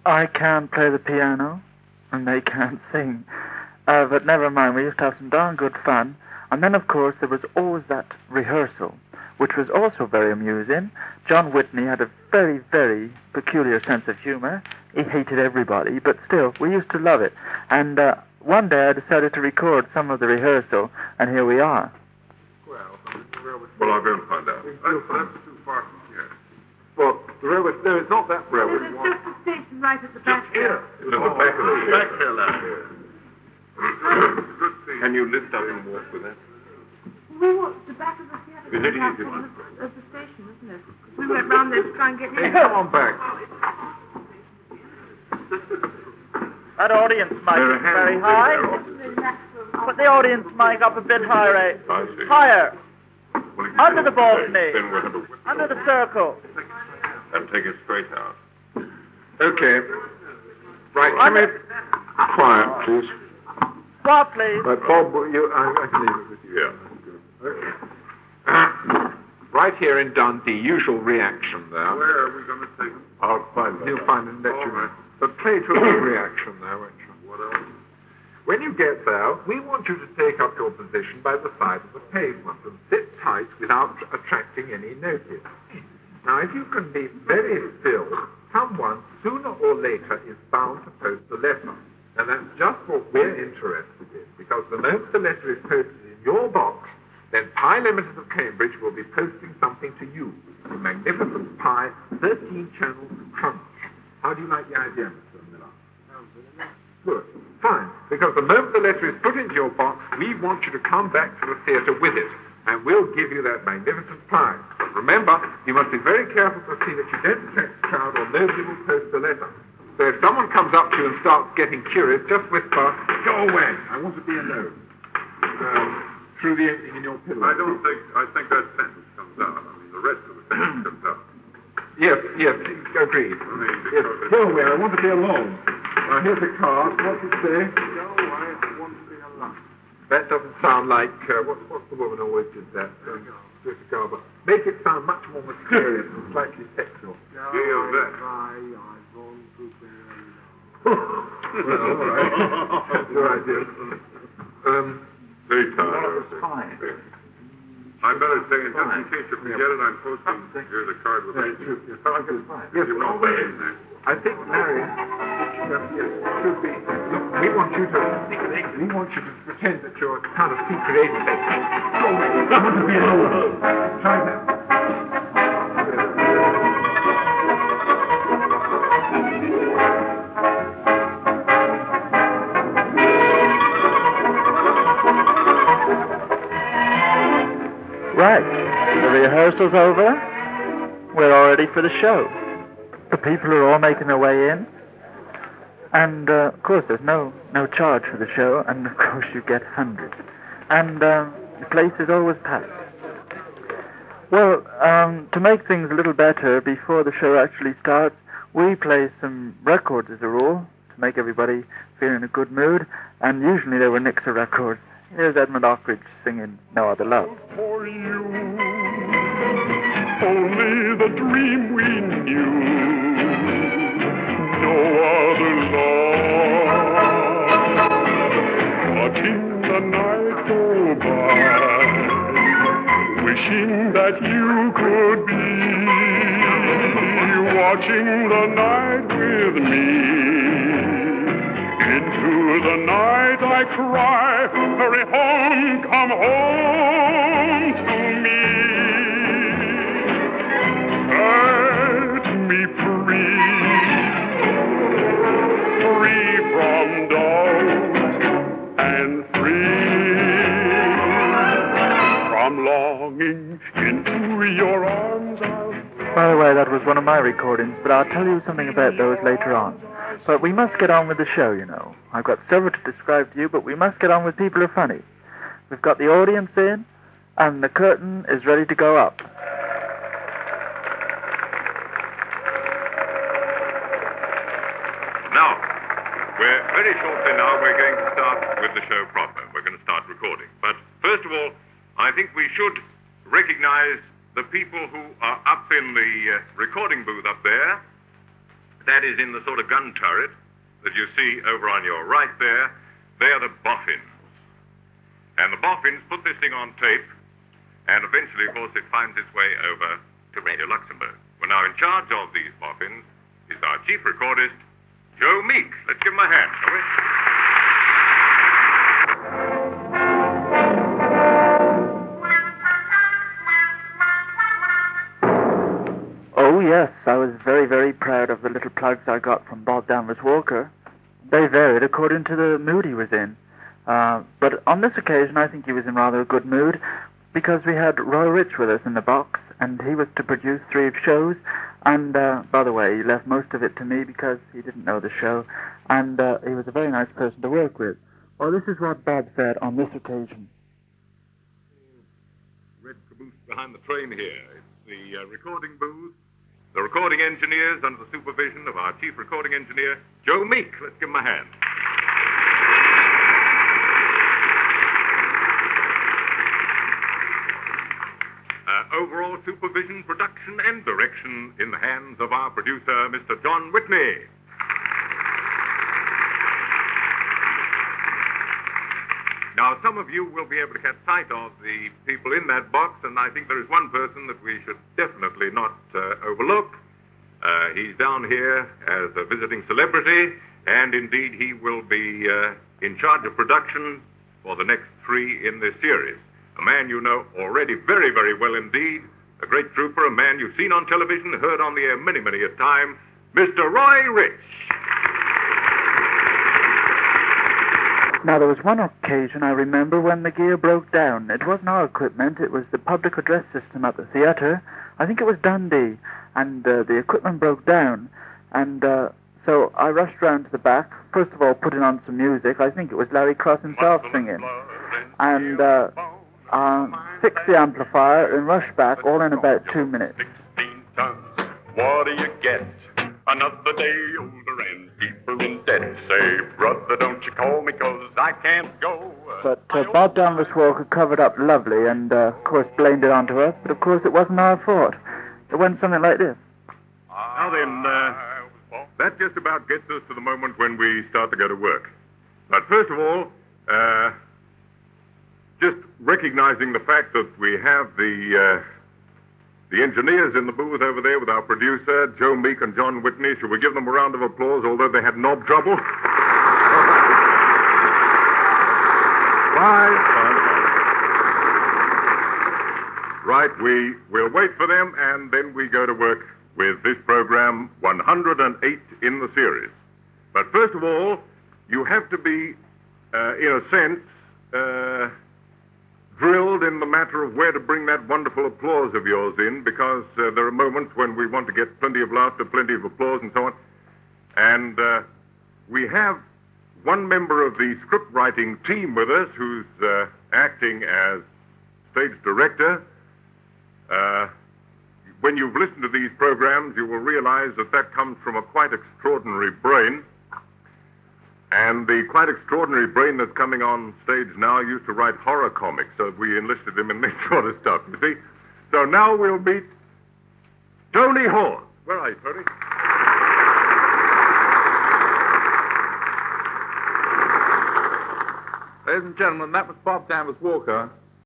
I can't play the piano, and they can't sing. But never mind, we used to have some darn good fun. And then, of course, there was always that rehearsal, which was also very amusing. John Whitney had a very, very peculiar sense of humor. He hated everybody, but still, we used to love it. And one day I decided to record some of the rehearsal, and here we are. Well, I'll go and find out. That's too far from here. Well, the railway... No, it's not that railway. It's just the station right at the back here. It's at the back of the back here, lad. Can you lift up and walk with that? We walked the back of the theatre. It's very easy one. Of the station, isn't it? We went round there to try and get in. Hey, come on back. That audience mic is very high. Put the audience mic up a bit higher, eh? I see. Higher. Well, Under the balcony. Then we'll have a whip. Under the circle. And take it straight out. Okay. Right, come in. Quiet, please. Swap, please. Right, Bob, I can leave it with you. Yeah. Okay. Right here in Dundee, usual reaction there. Where are we going to take them? I'll find them. You'll find them, let you know. But play to a good reaction there, won't you? What else? When you get there, we want you to take up your position by the side of the pavement and sit tight without attracting any notice. Now, if you can be very still, someone, sooner or later, is bound to post a letter. And that's just what we're interested in, because the moment the letter is posted in your box, then Pye Limited of Cambridge will be posting something to you. A magnificent Pye, 13 channels crunch. How do you like the idea, Mr. Miller? Good. Fine. Because the moment the letter is put into your box, we want you to come back to the theatre with it, and we'll give you that magnificent prize. But remember, you must be very careful to see that you don't attract the crowd, or nobody will post the letter. So if someone comes up to you and starts getting curious, just whisper, "Go away, I want to be alone." Through the opening in your pillow. I think that sentence comes out. I mean, the rest of the sentence comes out. Yes, agreed. Yes, go away, I want to be alone. Now, here's a card. What's it say? Go away, I want to be alone. That doesn't sound like, what's the woman always did that? Here's a card, but make it sound much more mysterious and slightly sexual. Go away, I want to be alone. Well, all right. That's your idea. Very tired. Fine. I better say, just in case you forget it, I'm posting. Here's a card with it. Yes, I think Mary should be. Look, we want you to pretend that you're a kind of secret agent. Go away. I want to be alone. Try that. Right, the rehearsal's over. We're all ready for the show. The people are all making their way in. And, of course, there's no charge for the show, and, of course, you get hundreds. And the place is always packed. Well, to make things a little better, before the show actually starts, we play some records as a rule, to make everybody feel in a good mood, and usually they were Nixer records. Here's Edmund Hockridge singing No Other Love. For you, only the dream we knew, no other love. Watching the night go by, wishing that you could be, watching the night with me. Into the night I cry, hurry home, come home to me. Set me free, free from doubt and free from longing. Into your arms I'll... By the way, that was one of my recordings, but I'll tell you something about those later on. But we must get on with the show, you know. I've got several to describe to you, but we must get on with People Are Funny. We've got the audience in, and the curtain is ready to go up. Now, very shortly now, we're going to start with the show proper. We're going to start recording. But first of all, I think we should recognize the people who are up in the recording booth up there. That is in the sort of gun turret that you see over on your right there. They are the boffins. And the boffins put this thing on tape, and eventually, of course, it finds its way over to Radio Luxembourg. Well, now, in charge of these boffins is our Chief Recordist, Joe Meek. Let's give him a hand, shall we? Oh, yes, I was very, very proud of the little plugs I got from Bob Danvers Walker. They varied according to the mood he was in. But on this occasion, I think he was in rather a good mood, because we had Roy Rich with us in the box, and he was to produce 3 shows. And, by the way, he left most of it to me because he didn't know the show, and he was a very nice person to work with. Well, this is what Bob said on this occasion. Red caboose behind the train here. It's the recording booth. The recording engineers under the supervision of our Chief Recording Engineer, Joe Meek. Let's give him a hand. Overall supervision, production, and direction in the hands of our producer, Mr. John Whitney. Now, some of you will be able to catch sight of the people in that box, and I think there is one person that we should definitely not overlook. He's down here as a visiting celebrity, and indeed he will be in charge of production for the next 3 in this series. A man you know already very, very well indeed, a great trooper, a man you've seen on television, heard on the air many, many a time, Mr. Roy Rich. Now, there was one occasion I remember when the gear broke down. It wasn't our equipment, it was the public address system at the theatre. I think it was Dundee, and the equipment broke down. And so I rushed round to the back, first of all putting on some music. I think it was Larry Cross himself singing. And fixed the amplifier and rushed back, all in about 2 minutes. 16 tons, what do you get? Another day older and deeper in debt. Say, brother, don't you call me, 'cause I can't go. But Bob Danvers Walker covered up lovely and, of course, blamed it onto us. But, of course, it wasn't our fault. It went something like this. Now then, that just about gets us to the moment when we start to go to work. But first of all, just recognizing the fact that we have the engineers in the booth over there with our producer, Joe Meek and John Whitney. Shall we give them a round of applause, although they had knob trouble? Right, we'll wait for them, and then we go to work with this program, 108 in the series. But first of all, you have to be, in a sense, drilled in the matter of where to bring that wonderful applause of yours in, because there are moments when we want to get plenty of laughter, plenty of applause, and so on. And we have one member of the script writing team with us who's acting as stage director. When you've listened to these programs, you will realize that that comes from a quite extraordinary brain. And the quite extraordinary brain that's coming on stage now used to write horror comics, so we enlisted him in this sort of stuff, you see. So now we'll meet Tony Horne. Where are you, Tony? Ladies and gentlemen, that was Bob Danvers Walker